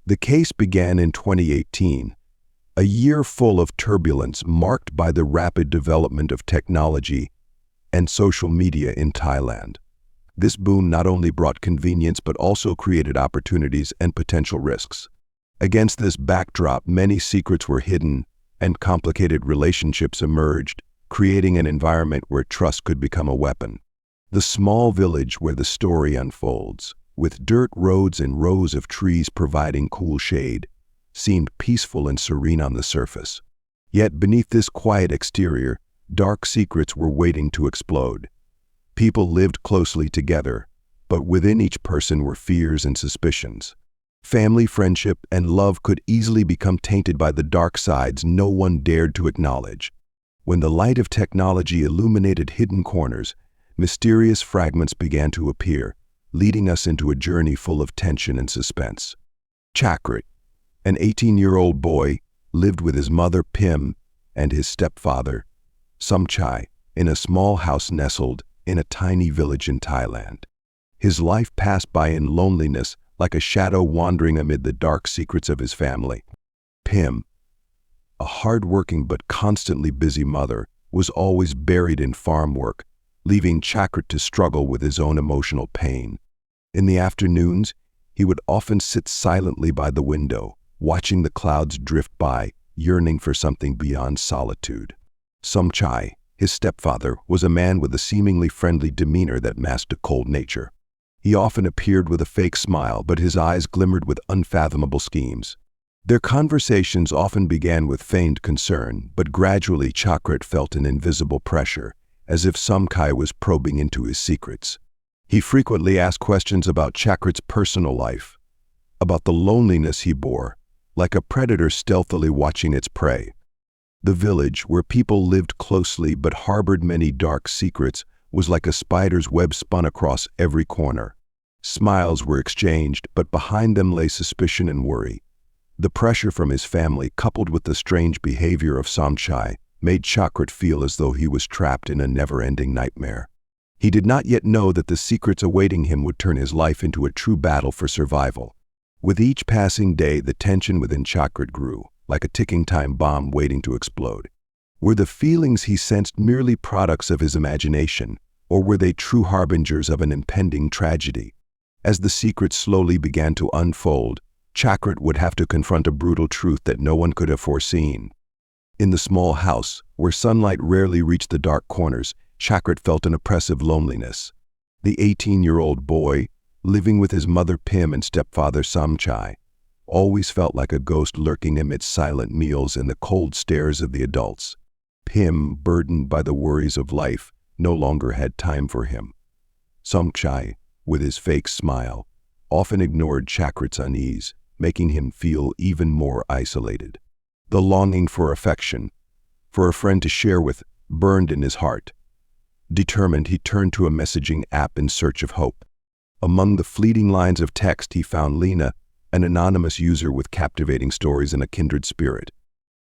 The case began in 2018, a year full of turbulence marked by the rapid development of technology and social media in Thailand. This boon not only brought convenience but also created opportunities and potential risks. Against this backdrop, many secrets were hidden and complicated relationships emerged, creating an environment where trust could become a weapon. The small village where the story unfolds, with dirt roads and rows of trees providing cool shade, seemed peaceful and serene on the surface. Yet beneath this quiet exterior, dark secrets were waiting to explode. People lived closely together, but within each person were fears and suspicions. Family, friendship, and love could easily become tainted by the dark sides no one dared to acknowledge. When the light of technology illuminated hidden corners, mysterious fragments began to appear, leading us into a journey full of tension and suspense. Chakrit, an 18-year-old boy, lived with his mother Pim and his stepfather, Somchai, in a small house nestled in a tiny village in Thailand. His life passed by in loneliness, like a shadow wandering amid the dark secrets of his family. Pim, a hard-working but constantly busy mother, was always buried in farm work, leaving Chakrit to struggle with his own emotional pain. In the afternoons, he would often sit silently by the window, watching the clouds drift by, yearning for something beyond solitude. Somchai, his stepfather, was a man with a seemingly friendly demeanor that masked a cold nature. He often appeared with a fake smile, but his eyes glimmered with unfathomable schemes. Their conversations often began with feigned concern, but gradually Chakrit felt an invisible pressure, as if Somchai was probing into his secrets. He frequently asked questions about Chakrit's personal life, about the loneliness he bore, like a predator stealthily watching its prey. The village, where people lived closely but harbored many dark secrets, was like a spider's web spun across every corner. Smiles were exchanged, but behind them lay suspicion and worry. The pressure from his family, coupled with the strange behavior of Somchai, made Chakrit feel as though he was trapped in a never-ending nightmare. He did not yet know that the secrets awaiting him would turn his life into a true battle for survival. With each passing day, the tension within Chakrit grew, like a ticking time bomb waiting to explode. Were the feelings he sensed merely products of his imagination, or were they true harbingers of an impending tragedy? As the secrets slowly began to unfold, Chakrit would have to confront a brutal truth that no one could have foreseen. In the small house, where sunlight rarely reached the dark corners, Chakrit felt an oppressive loneliness. The 18-year-old boy, living with his mother Pim and stepfather Somchai, always felt like a ghost lurking amidst silent meals and the cold stares of the adults. Pim, burdened by the worries of life, no longer had time for him. Somchai, with his fake smile, often ignored Chakrit's unease, making him feel even more isolated. The longing for affection, for a friend to share with, burned in his heart. Determined, he turned to a messaging app in search of hope. Among the fleeting lines of text, he found Lena, an anonymous user with captivating stories and a kindred spirit.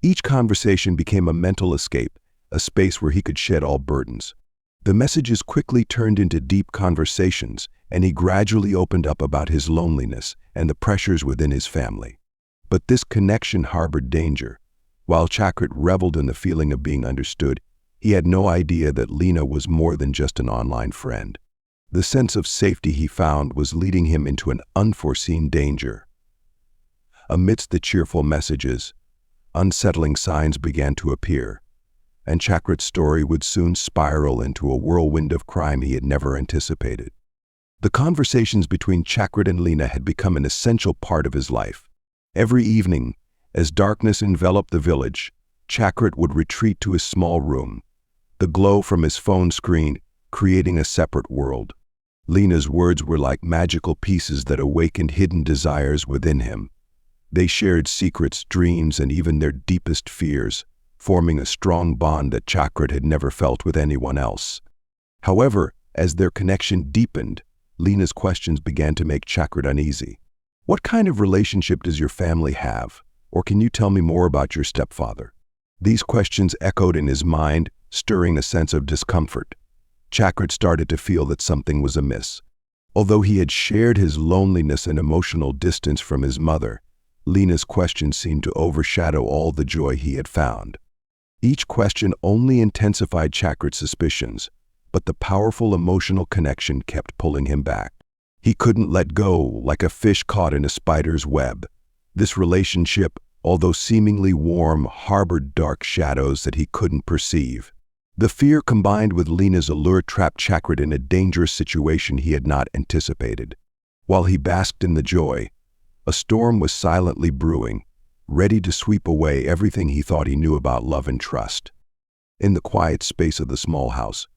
Each conversation became a mental escape, a space where he could shed all burdens. The messages quickly turned into deep conversations, and he gradually opened up about his loneliness and the pressures within his family. But this connection harbored danger. While Chakrit reveled in the feeling of being understood, he had no idea that Lena was more than just an online friend. The sense of safety he found was leading him into an unforeseen danger. Amidst the cheerful messages, unsettling signs began to appear, and Chakrit's story would soon spiral into a whirlwind of crime he had never anticipated. The conversations between Chakrit and Lena had become an essential part of his life. Every evening, as darkness enveloped the village, Chakrit would retreat to his small room, the glow from his phone screen creating a separate world. Lena's words were like magical pieces that awakened hidden desires within him. They shared secrets, dreams, and even their deepest fears, forming a strong bond that Chakrit had never felt with anyone else. However, as their connection deepened, Lena's questions began to make Chakrit uneasy. What kind of relationship does your family have? Or can you tell me more about your stepfather? These questions echoed in his mind, stirring a sense of discomfort. Chakrit started to feel that something was amiss. Although he had shared his loneliness and emotional distance from his mother, Lena's question seemed to overshadow all the joy he had found. Each question only intensified Chakrit's suspicions, but the powerful emotional connection kept pulling him back. He couldn't let go, like a fish caught in a spider's web. This relationship, although seemingly warm, harbored dark shadows that he couldn't perceive. The fear combined with Lena's allure trapped Chakrit in a dangerous situation he had not anticipated. While he basked in the joy, a storm was silently brewing, ready to sweep away everything he thought he knew about love and trust. In the quiet space of the small house,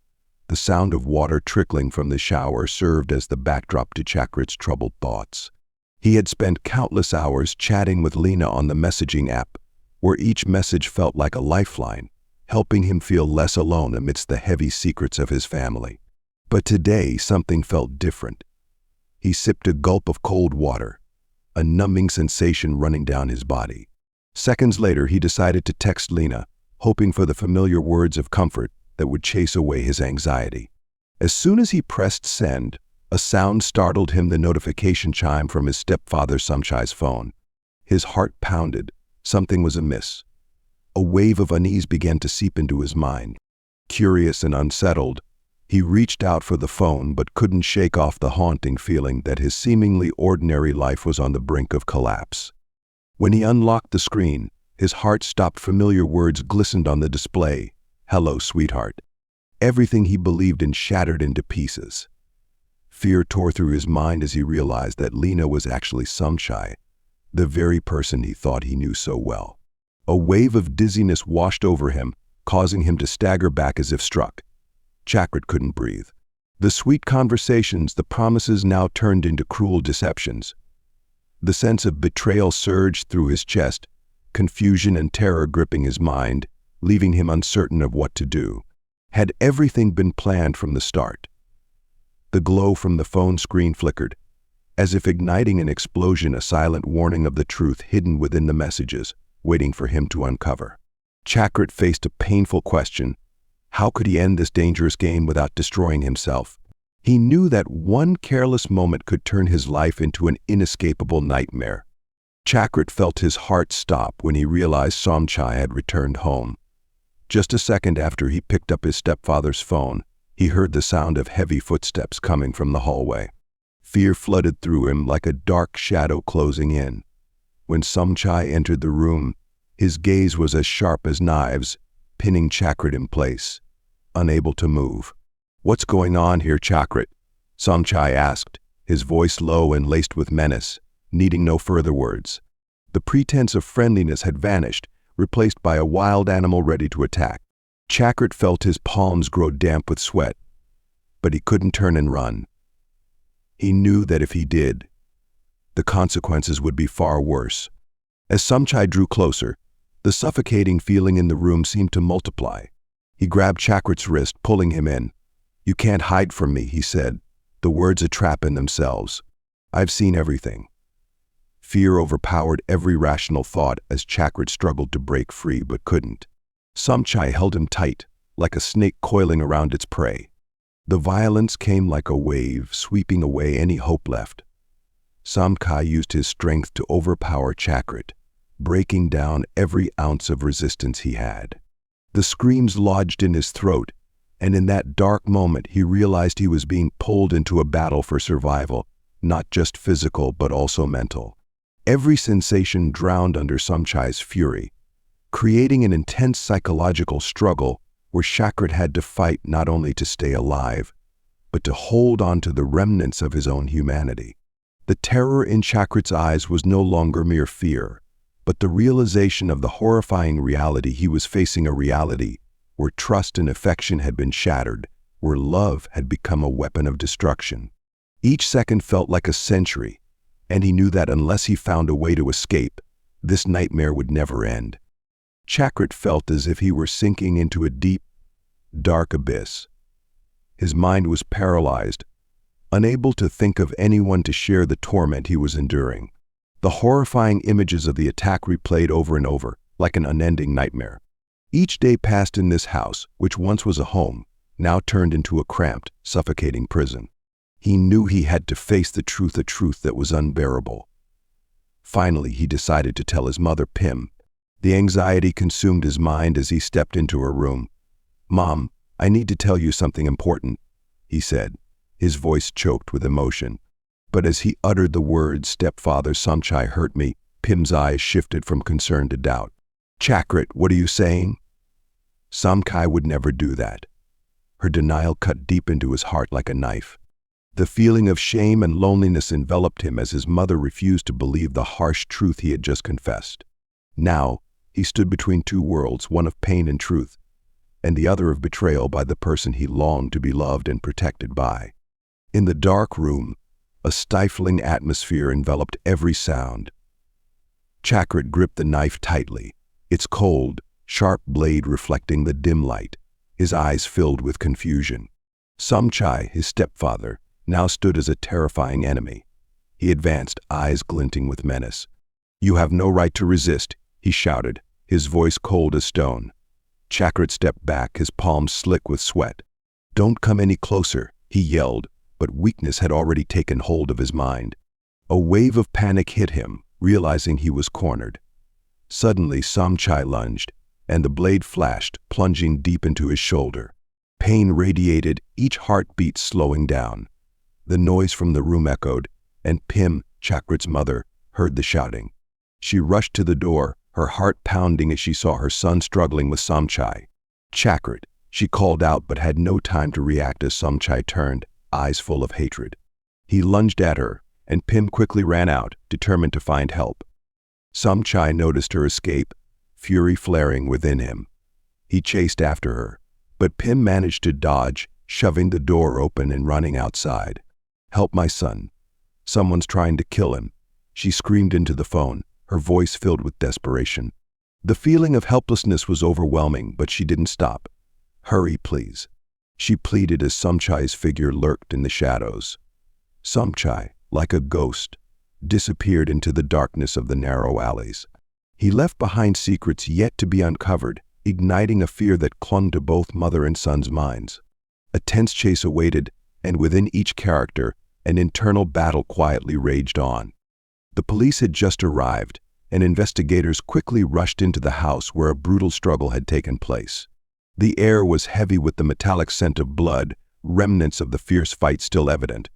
the sound of water trickling from the shower served as the backdrop to Chakrit's troubled thoughts. He had spent countless hours chatting with Lena on the messaging app, where each message felt like a lifeline, helping him feel less alone amidst the heavy secrets of his family. But today, something felt different. He sipped a gulp of cold water, a numbing sensation running down his body. Seconds later, he decided to text Lena, hoping for the familiar words of comfort that would chase away his anxiety. As soon as he pressed send, a sound startled him, the notification chime from his stepfather Samchai's phone. His heart pounded. Something was amiss. A wave of unease began to seep into his mind. Curious and unsettled, he reached out for the phone but couldn't shake off the haunting feeling that his seemingly ordinary life was on the brink of collapse. When he unlocked the screen, his heart stopped. Familiar words glistened on the display. "Hello, sweetheart." Everything he believed in shattered into pieces. Fear tore through his mind as he realized that Lena was actually Samchai, the very person he thought he knew so well. A wave of dizziness washed over him, causing him to stagger back as if struck. Chakrit couldn't breathe. The sweet conversations, the promises now turned into cruel deceptions. The sense of betrayal surged through his chest, confusion and terror gripping his mind, leaving him uncertain of what to do. Had everything been planned from the start? The glow from the phone screen flickered, as if igniting an explosion, a silent warning of the truth hidden within the messages, waiting for him to uncover. Chakrit faced a painful question. How could he end this dangerous game without destroying himself? He knew that one careless moment could turn his life into an inescapable nightmare. Chakrit felt his heart stop when he realized Samchai had returned home. Just a second after he picked up his stepfather's phone, he heard the sound of heavy footsteps coming from the hallway. Fear flooded through him like a dark shadow closing in. When Samchai entered the room, his gaze was as sharp as knives, pinning Chakrit in place, unable to move. "What's going on here, Chakrit?" Samchai asked, his voice low and laced with menace, needing no further words. The pretense of friendliness had vanished, replaced by a wild animal ready to attack. Chakrit felt his palms grow damp with sweat, but he couldn't turn and run. He knew that if he did, the consequences would be far worse. As Samchai drew closer, the suffocating feeling in the room seemed to multiply. He grabbed Chakrit's wrist, pulling him in. "You can't hide from me," he said, the words a trap in themselves. "I've seen everything." Fear overpowered every rational thought as Chakrit struggled to break free but couldn't. Samchai held him tight, like a snake coiling around its prey. The violence came like a wave, sweeping away any hope left. Samchai used his strength to overpower Chakrit, breaking down every ounce of resistance he had. The screams lodged in his throat, and in that dark moment he realized he was being pulled into a battle for survival, not just physical but also mental. Every sensation drowned under Samchai's fury, creating an intense psychological struggle where Chakrit had to fight not only to stay alive, but to hold on to the remnants of his own humanity. The terror in Chakrit's eyes was no longer mere fear, but the realization of the horrifying reality he was facing, a reality where trust and affection had been shattered, where love had become a weapon of destruction. Each second felt like a century, and he knew that unless he found a way to escape, this nightmare would never end. Chakrit felt as if he were sinking into a deep, dark abyss. His mind was paralyzed, unable to think of anyone to share the torment he was enduring. The horrifying images of the attack replayed over and over, like an unending nightmare. Each day passed in this house, which once was a home, now turned into a cramped, suffocating prison. He knew he had to face the truth, a truth that was unbearable. Finally, he decided to tell his mother, Pim. The anxiety consumed his mind as he stepped into her room. "Mom, I need to tell you something important," he said, his voice choked with emotion. But as he uttered the words, "Stepfather, Samchai hurt me," Pim's eyes shifted from concern to doubt. "Chakrit, what are you saying?" Samchai would never do that. Her denial cut deep into his heart like a knife. The feeling of shame and loneliness enveloped him as his mother refused to believe the harsh truth he had just confessed. Now, he stood between two worlds, one of pain and truth, and the other of betrayal by the person he longed to be loved and protected by. In the dark room, a stifling atmosphere enveloped every sound. Chakrit gripped the knife tightly, its cold, sharp blade reflecting the dim light, his eyes filled with confusion. Samchai, his stepfather, now stood as a terrifying enemy. He advanced, eyes glinting with menace. "You have no right to resist," he shouted, his voice cold as stone. Chakrit stepped back, his palms slick with sweat. "Don't come any closer," he yelled, but weakness had already taken hold of his mind. A wave of panic hit him, realizing he was cornered. Suddenly, Samchai lunged, and the blade flashed, plunging deep into his shoulder. Pain radiated, each heartbeat slowing down. The noise from the room echoed, and Pim, Chakrit's mother, heard the shouting. She rushed to the door, her heart pounding as she saw her son struggling with Samchai. "Chakrit," she called out, but had no time to react as Samchai turned, eyes full of hatred. He lunged at her, and Pim quickly ran out, determined to find help. Samchai noticed her escape, fury flaring within him. He chased after her, but Pim managed to dodge, shoving the door open and running outside. "Help my son. Someone's trying to kill him," she screamed into the phone, her voice filled with desperation. The feeling of helplessness was overwhelming, but she didn't stop. "Hurry, please," she pleaded as Samchai's figure lurked in the shadows. Samchai, like a ghost, disappeared into the darkness of the narrow alleys. He left behind secrets yet to be uncovered, igniting a fear that clung to both mother and son's minds. A tense chase awaited, and within each character, an internal battle quietly raged on. The police had just arrived, and investigators quickly rushed into the house where a brutal struggle had taken place. The air was heavy with the metallic scent of blood, remnants of the fierce fight still evident.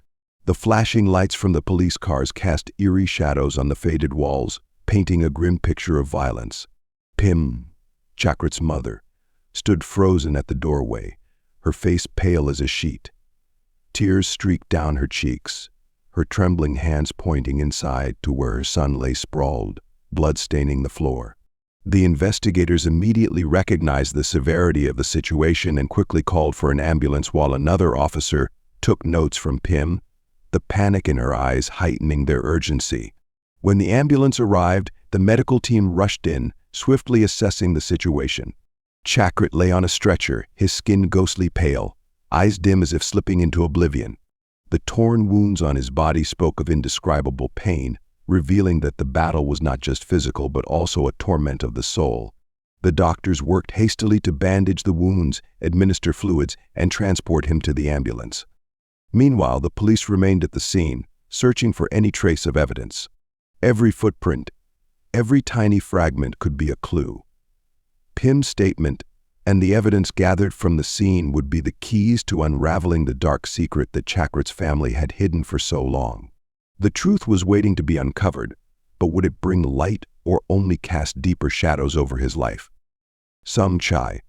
The flashing lights from the police cars cast eerie shadows on the faded walls, painting a grim picture of violence. Pim, Chakrit's mother, stood frozen at the doorway, her face pale as a sheet. Tears streaked down her cheeks, her trembling hands pointing inside to where her son lay sprawled, blood staining the floor. The investigators immediately recognized the severity of the situation and quickly called for an ambulance while another officer took notes from Pim, the panic in her eyes heightening their urgency. When the ambulance arrived, the medical team rushed in, swiftly assessing the situation. Chakrit lay on a stretcher, his skin ghostly pale, eyes dim as if slipping into oblivion. The torn wounds on his body spoke of indescribable pain, revealing that the battle was not just physical but also a torment of the soul. The doctors worked hastily to bandage the wounds, administer fluids, and transport him to the ambulance. Meanwhile, the police remained at the scene, searching for any trace of evidence. Every footprint, every tiny fragment could be a clue. Pim's statement and the evidence gathered from the scene would be the keys to unraveling the dark secret that Chakrit's family had hidden for so long. The truth was waiting to be uncovered, but would it bring light or only cast deeper shadows over his life? Samchai,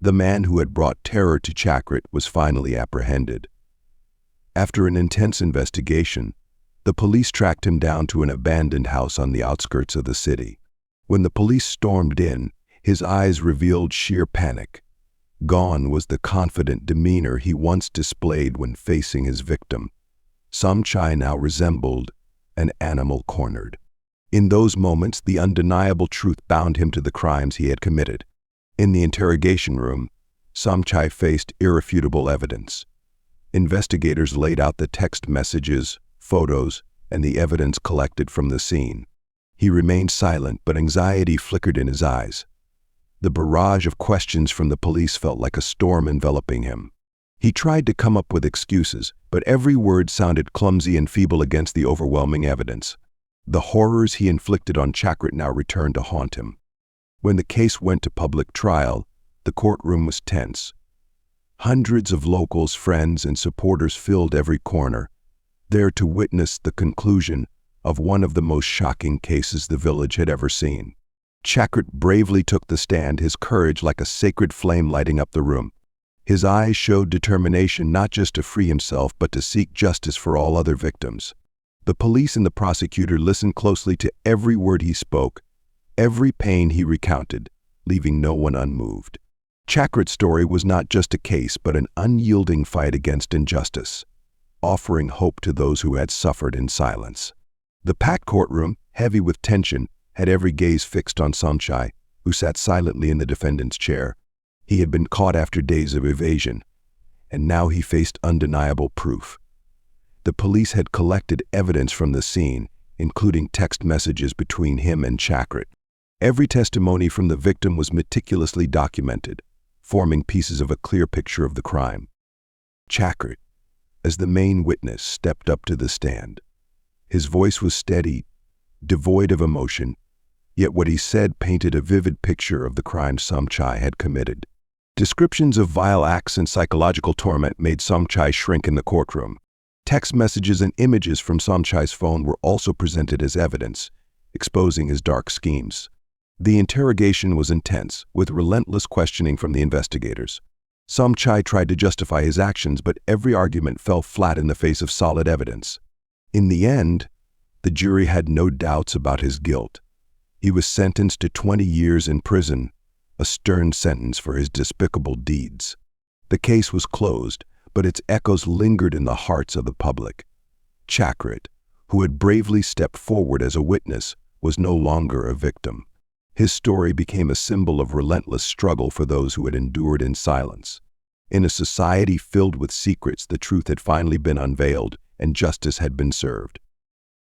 the man who had brought terror to Chakrit, was finally apprehended. After an intense investigation, the police tracked him down to an abandoned house on the outskirts of the city. When the police stormed in, his eyes revealed sheer panic. Gone was the confident demeanor he once displayed when facing his victim. Samchai now resembled an animal cornered. In those moments, the undeniable truth bound him to the crimes he had committed. In the interrogation room, Samchai faced irrefutable evidence. Investigators laid out the text messages, photos, and the evidence collected from the scene. He remained silent, but anxiety flickered in his eyes. The barrage of questions from the police felt like a storm enveloping him. He tried to come up with excuses, but every word sounded clumsy and feeble against the overwhelming evidence. The horrors he inflicted on Chakrit now returned to haunt him. When the case went to public trial, the courtroom was tense. Hundreds of locals, friends, and supporters filled every corner, there to witness the conclusion of one of the most shocking cases the village had ever seen. Chakrit bravely took the stand, his courage like a sacred flame lighting up the room. His eyes showed determination not just to free himself, but to seek justice for all other victims. The police and the prosecutor listened closely to every word he spoke, every pain he recounted, leaving no one unmoved. Chakrit's story was not just a case, but an unyielding fight against injustice, offering hope to those who had suffered in silence. The packed courtroom, heavy with tension, had every gaze fixed on Somchai, who sat silently in the defendant's chair. He had been caught after days of evasion, and now he faced undeniable proof. The police had collected evidence from the scene, including text messages between him and Chakrit. Every testimony from the victim was meticulously documented, forming pieces of a clear picture of the crime. Chakrit, as the main witness, stepped up to the stand. His voice was steady, devoid of emotion, yet what he said painted a vivid picture of the crime Somchai had committed. Descriptions of vile acts and psychological torment made Somchai shrink in the courtroom. Text messages and images from Somchai's phone were also presented as evidence, exposing his dark schemes. The interrogation was intense, with relentless questioning from the investigators. Somchai tried to justify his actions, but every argument fell flat in the face of solid evidence. In the end, the jury had no doubts about his guilt. He was sentenced to 20 years in prison, a stern sentence for his despicable deeds. The case was closed, but its echoes lingered in the hearts of the public. Chakrit, who had bravely stepped forward as a witness, was no longer a victim. His story became a symbol of relentless struggle for those who had endured in silence. In a society filled with secrets, the truth had finally been unveiled, and justice had been served.